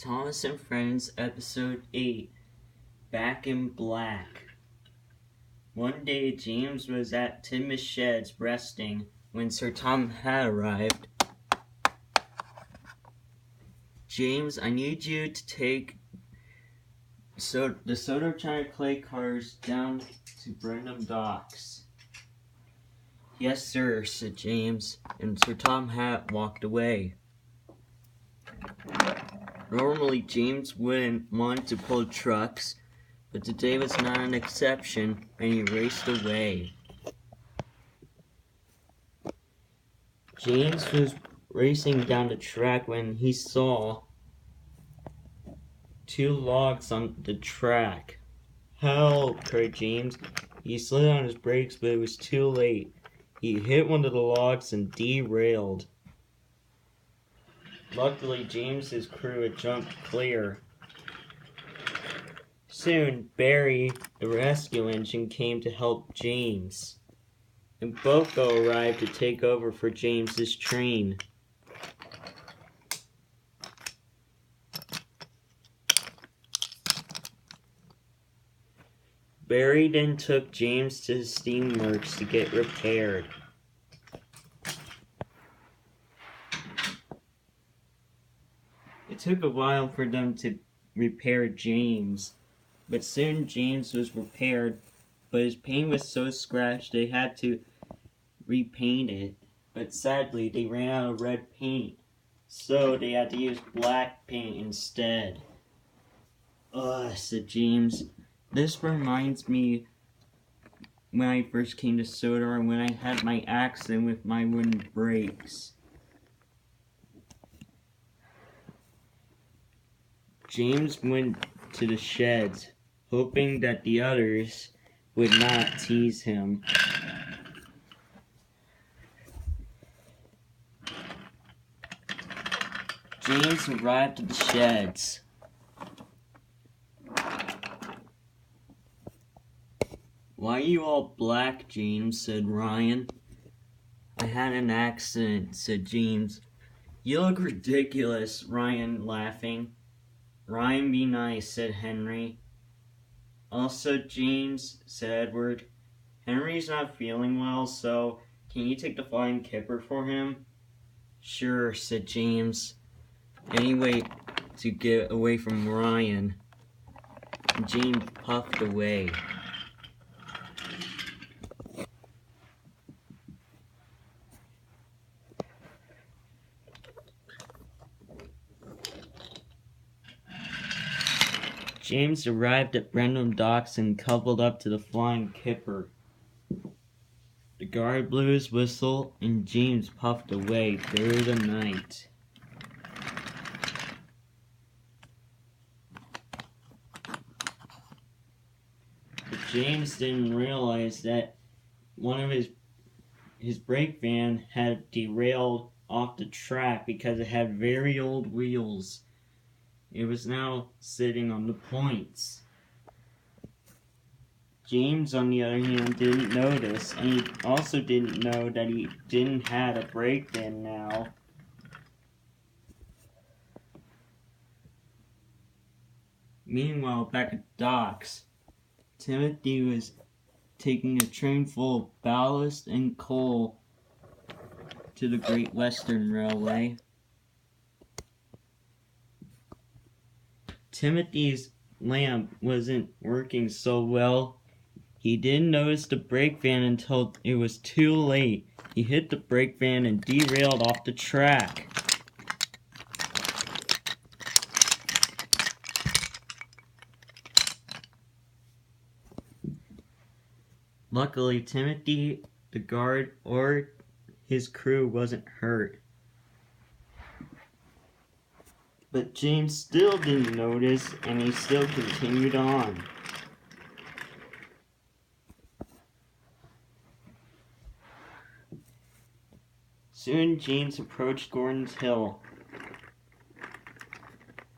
Thomas and Friends, Episode 8, Back in Black. One day, James was at Tim's sheds resting when Sir Tom had arrived. James, I need you to take the Soda China clay cars down to Brenham Docks. Yes, sir, said James, and Sir Tom Hat walked away. Normally, James wouldn't want to pull trucks, but today was not an exception, and he raced away. James was racing down the track when he saw two logs on the track. Help! Cried James. He slid on his brakes, but it was too late. He hit one of the logs and derailed. Luckily, James's crew had jumped clear. Soon, Barry, the rescue engine, came to help James, and Boko arrived to take over for James's train. Barry then took James to the steamworks to get repaired. It took a while for them to repair James, but soon James was repaired, but his paint was so scratched they had to repaint it. But sadly, they ran out of red paint, so they had to use black paint instead. Ugh, said James. This reminds me when I first came to Soda and when I had my accident with my wooden brakes. James went to the sheds, hoping that the others would not tease him. James arrived at the sheds. Why are you all black, James? Said Ryan. I had an accident, said James. You look ridiculous, Ryan, laughing. Ryan, be nice, said Henry. Also, James, said Edward. Henry's not feeling well, so can you take the flying kipper for him? Sure, said James. Anyway, to get away from Ryan. James puffed away. James arrived at Brenham Docks and coupled up to the flying kipper. The guard blew his whistle, and James puffed away through the night. But James didn't realize that one of his brake van had derailed off the track because it had very old wheels. It was now sitting on the points. James, on the other hand, didn't notice, and he also didn't know that he didn't have a brake van now. Meanwhile, back at docks, Timothy was taking a train full of ballast and coal to the Great Western Railway. Timothy's lamp wasn't working so well. He didn't notice the brake van until it was too late. He hit the brake van and derailed off the track. Luckily, Timothy, the guard, or his crew wasn't hurt. But James still didn't notice, and he still continued on. Soon James approached Gordon's Hill.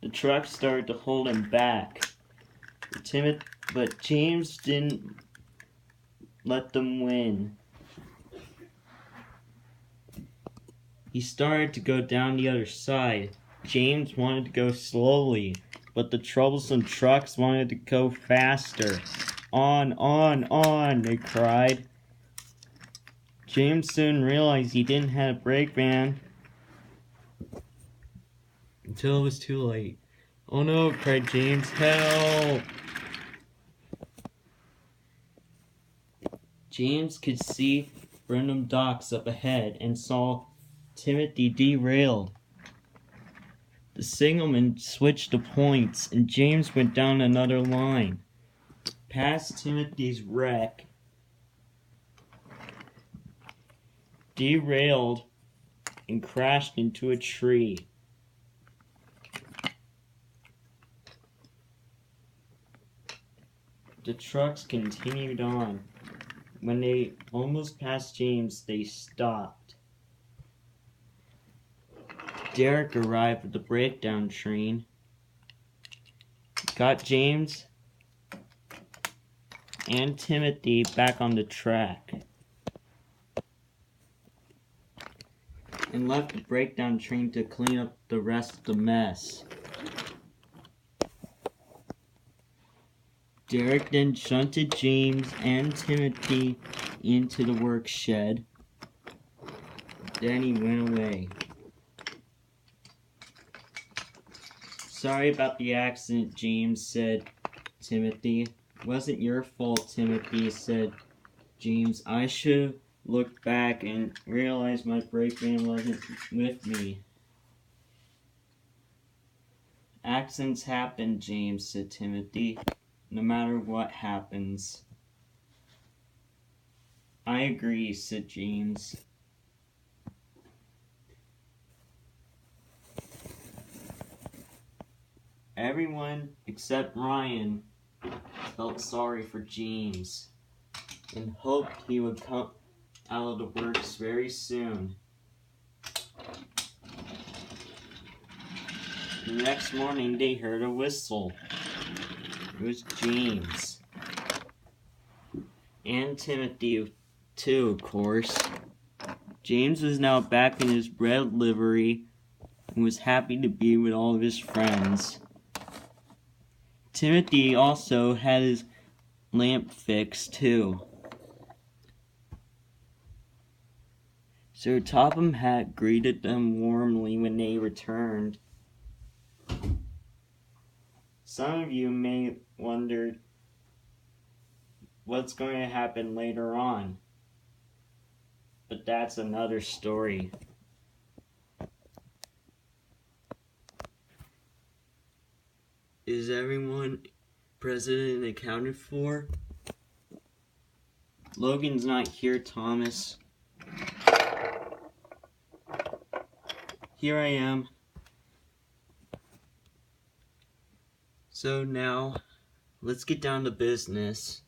The truck started to hold him back. But James didn't let them win. He started to go down the other side. James wanted to go slowly, but the troublesome trucks wanted to go faster. On, they cried. James soon realized he didn't have a brake van until it was too late. Oh no, cried James, help! James could see Brenham Docks up ahead and saw Timothy derailed. The signalman switched to points and James went down another line, past Timothy's wreck, derailed, and crashed into a tree. The trucks continued on. When they almost passed James, they stopped. Derek arrived with the breakdown train, got James and Timothy back on the track, and left the breakdown train to clean up the rest of the mess. Derek then shunted James and Timothy into the work shed. Then he went away. Sorry about the accident, James, said Timothy. Wasn't your fault, Timothy, said James. I should have looked back and realized my brake van wasn't with me. Accidents happen, James, said Timothy. No matter what happens. I agree, said James. Everyone except Ryan felt sorry for James and hoped he would come out of the works very soon. The next morning they heard a whistle. It was James. And Timothy too, of course. James was now back in his red livery and was happy to be with all of his friends. Timothy also had his lamp fixed too. Sir Topham Hatt greeted them warmly when they returned. Some of you may wonder what's going to happen later on, but that's another story. Is everyone present and accounted for? Logan's not here, Thomas. Here I am. So now, let's get down to business.